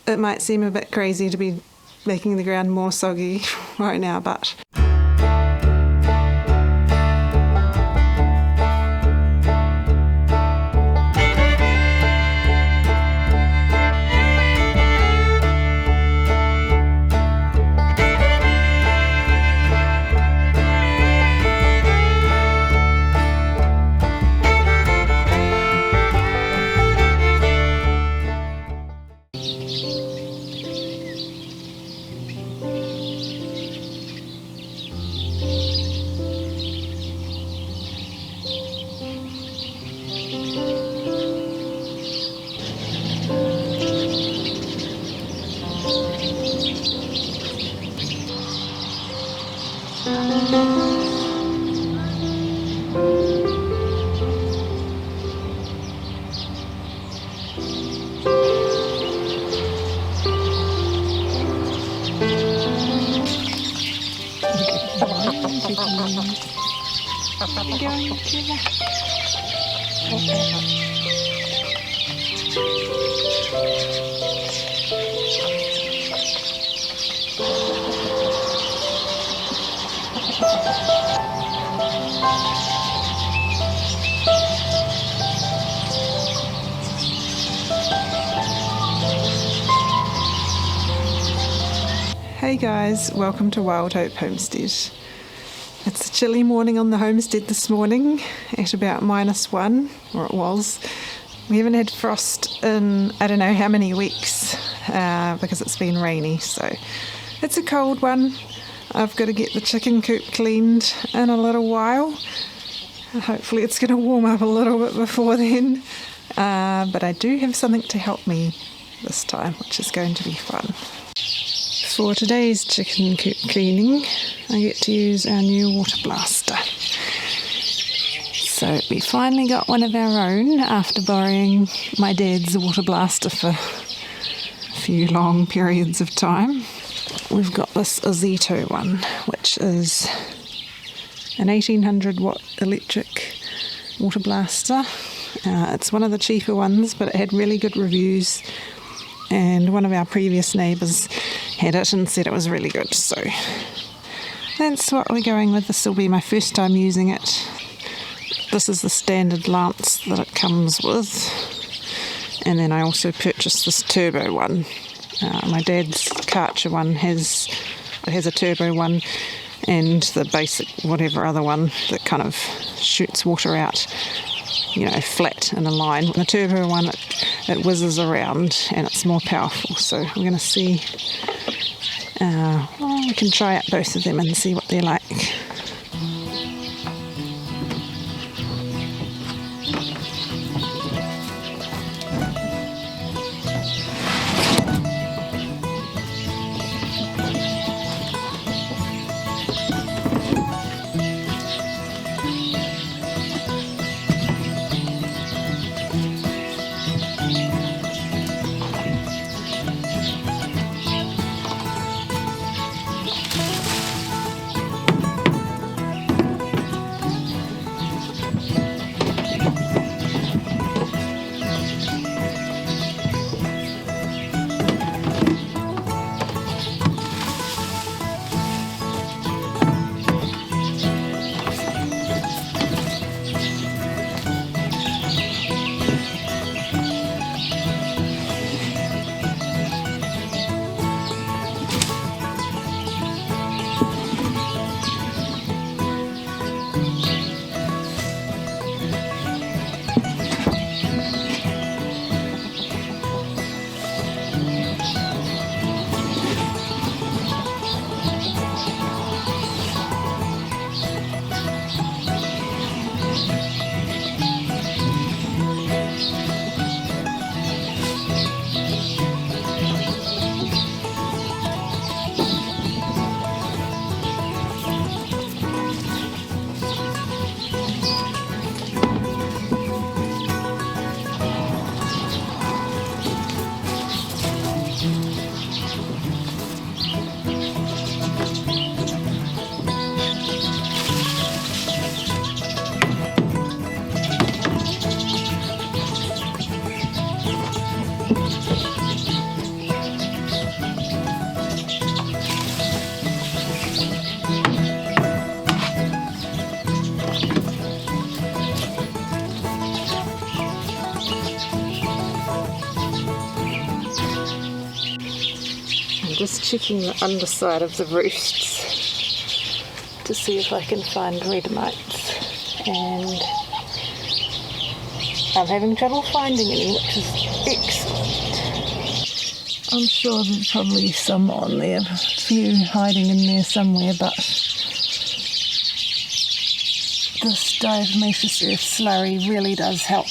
it might seem a bit crazy to be making the ground more soggy right now, but hey guys, welcome to Wild Hope Homestead. It's a chilly morning on the homestead this morning at about -1, or it was. We haven't had frost in I don't know how many weeks because it's been rainy, so it's a cold one. I've got to get the chicken coop cleaned in a little while. Hopefully it's going to warm up a little bit before then, but I do have something to help me this time, which is going to be fun. For today's chicken coop cleaning, I get to use our new water blaster. So we finally got one of our own after borrowing my dad's water blaster for a few long periods of time. We've got this Azito one, which is an 1800 watt electric water blaster. It's one of the cheaper ones, but it had really good reviews, and one of our previous neighbours had it and said it was really good, so that's what we're going with. This will be my first time using it. This is the standard lance that it comes with, and then I also purchased this turbo one. My dad's Karcher one has a turbo one, and the basic whatever other one that kind of shoots water out, you know, flat in a line. The turbo one, it whizzes around and it's more powerful, so we're going to see. We can try out both of them and see what they're like. just checking the underside of the roosts to see if I can find red mites, and I'm having trouble finding any, which is excellent. I'm sure there's probably some on there, a few hiding in there somewhere, but this diatomaceous earth slurry really does help.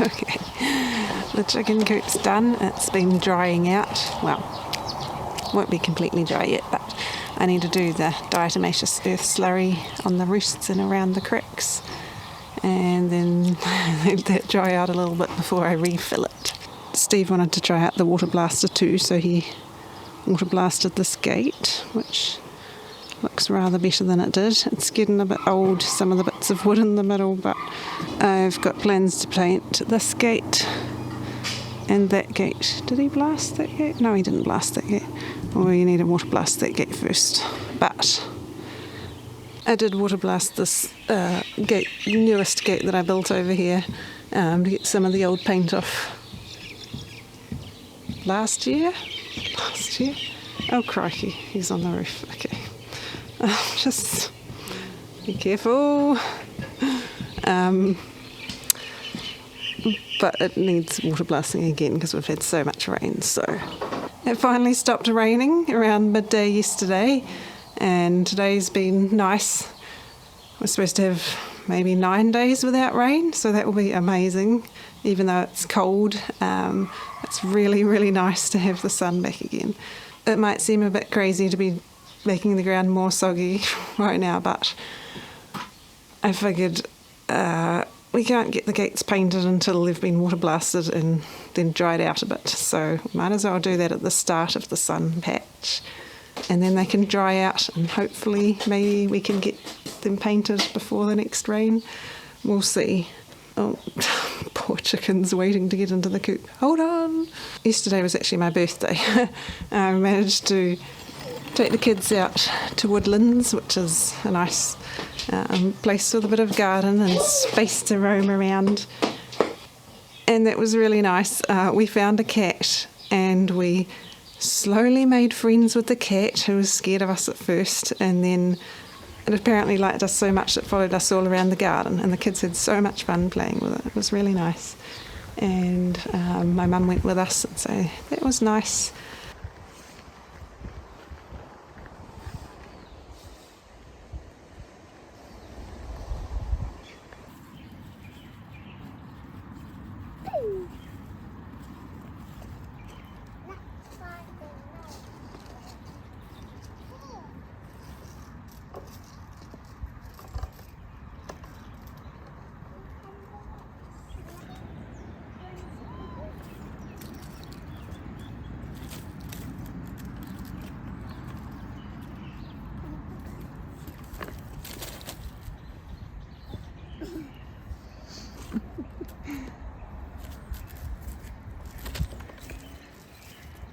Okay, the chicken coop's done. It's been drying out. Well, won't be completely dry yet, but I need to do the diatomaceous earth slurry on the roosts and around the cricks. and then let that dry out a little bit before I refill it. Steve wanted to try out the water blaster too, so he water blasted this gate, which looks rather better than it did. It's getting a bit old, some of the bits of wood in the middle, but I've got plans to paint this gate and that gate. Did he blast that gate? No, he didn't blast that gate. Well, you need to water blast that gate first. But I did water blast this gate, newest gate that I built over here, to get some of the old paint off. Last year? Oh crikey, he's on the roof. Okay. Just be careful. But it needs water blasting again because we've had so much rain. So it finally stopped raining around midday yesterday, and today's been nice. We're supposed to have maybe 9 days without rain, so that will be amazing. Even though it's cold, it's really, really nice to have the sun back again. It might seem a bit crazy to be making the ground more soggy right now, but I figured we can't get the gates painted until they've been water blasted and then dried out a bit, so might as well do that at the start of the sun patch, and then they can dry out, and hopefully maybe we can get them painted before the next rain. We'll see. Oh, poor chickens waiting to get into the coop. Hold on. Yesterday was actually my birthday. I managed to take the kids out to Woodlands, which is a nice place with a bit of garden and space to roam around. And that was really nice. We found a cat and we slowly made friends with the cat, who was scared of us at first, and then it apparently liked us so much it followed us all around the garden, and the kids had so much fun playing with it. It was really nice. And my mum went with us, and so that was nice.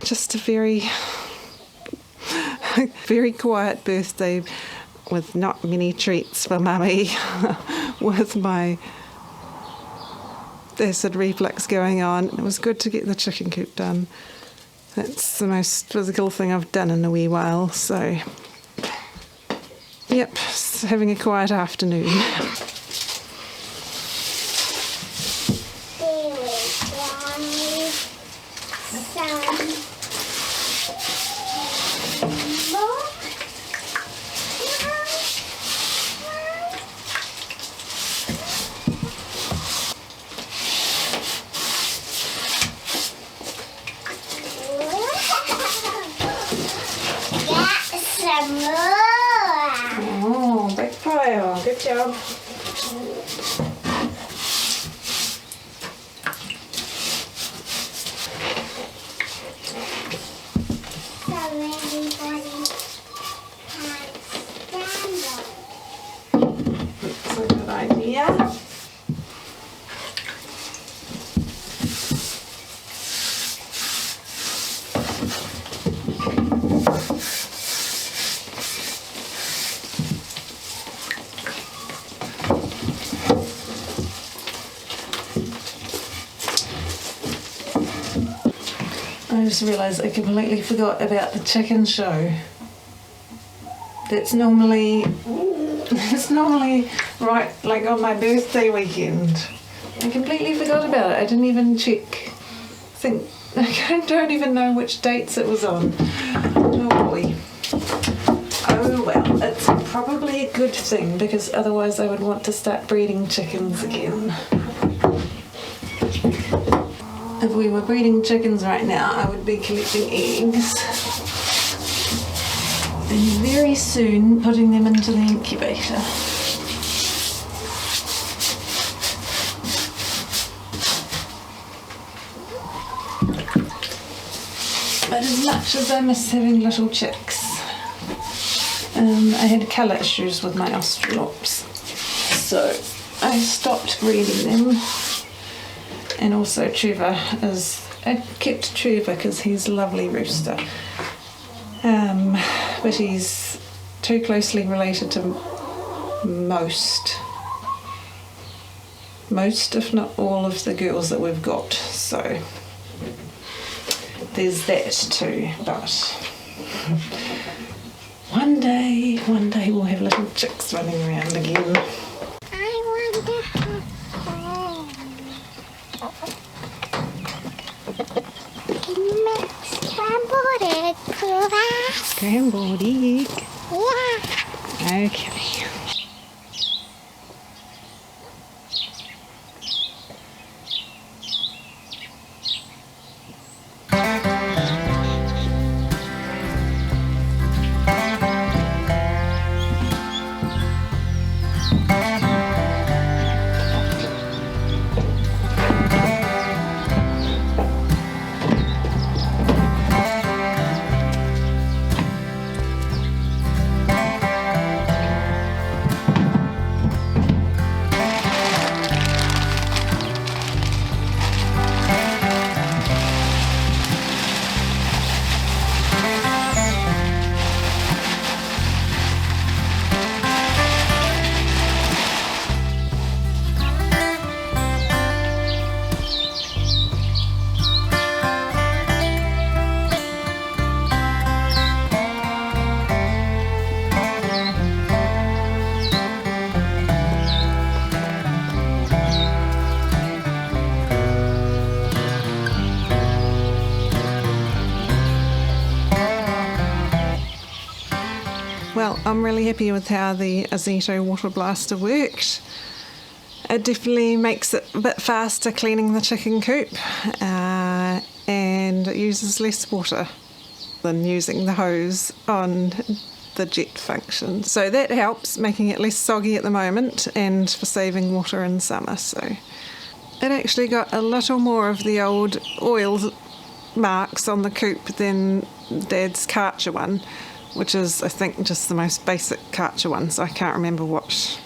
Just a very, very quiet birthday with not many treats for Mummy, with my acid reflux going on. It was good to get the chicken coop done. That's the most physical thing I've done in a wee while, so yep, having a quiet afternoon. Oh, big pile. Good job. That's a good idea. I just realised I completely forgot about the chicken show. It's normally right, like on my birthday weekend. I completely forgot about it. I didn't even check. I don't even know which dates it was on. Oh boy. Oh well, it's probably a good thing, because otherwise I would want to start breeding chickens again. If we were breeding chickens right now, I would be collecting eggs and very soon putting them into the incubator. But as much as I miss having little chicks, I had colour issues with my Australorps, so I stopped breeding them. And also Trevor I kept Trevor because he's a lovely rooster, but he's too closely related to most if not all of the girls that we've got, so there's that too. But one day we'll have little chicks running around again. I want to go home. Can you make scrambled egg for us? Scrambled egg? Yeah. Okay. Well, I'm really happy with how the Azito water blaster worked. It definitely makes it a bit faster cleaning the chicken coop, and it uses less water than using the hose on the jet function. So that helps, making it less soggy at the moment and for saving water in summer. So it actually got a little more of the old oil marks on the coop than Dad's Karcher one, which is, I think, just the most basic Karcher one, so I can't remember what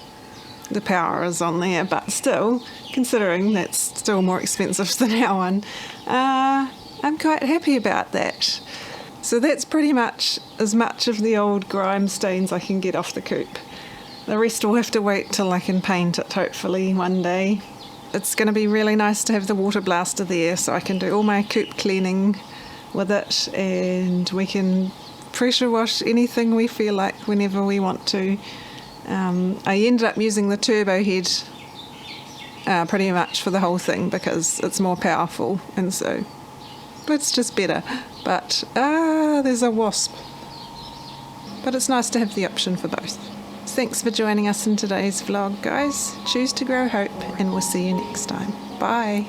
the power is on there, but still, considering that's still more expensive than our one, I'm quite happy about that. So that's pretty much as much of the old grime stains I can get off the coop. The rest will have to wait till I can paint it, hopefully, one day. It's going to be really nice to have the water blaster there so I can do all my coop cleaning with it, and we can pressure wash anything we feel like whenever we want to. I ended up using the turbo head pretty much for the whole thing because it's more powerful, and so it's just better. But there's a wasp. But it's nice to have the option for both. Thanks for joining us in today's vlog, guys. Choose to grow hope, and we'll see you next time. Bye.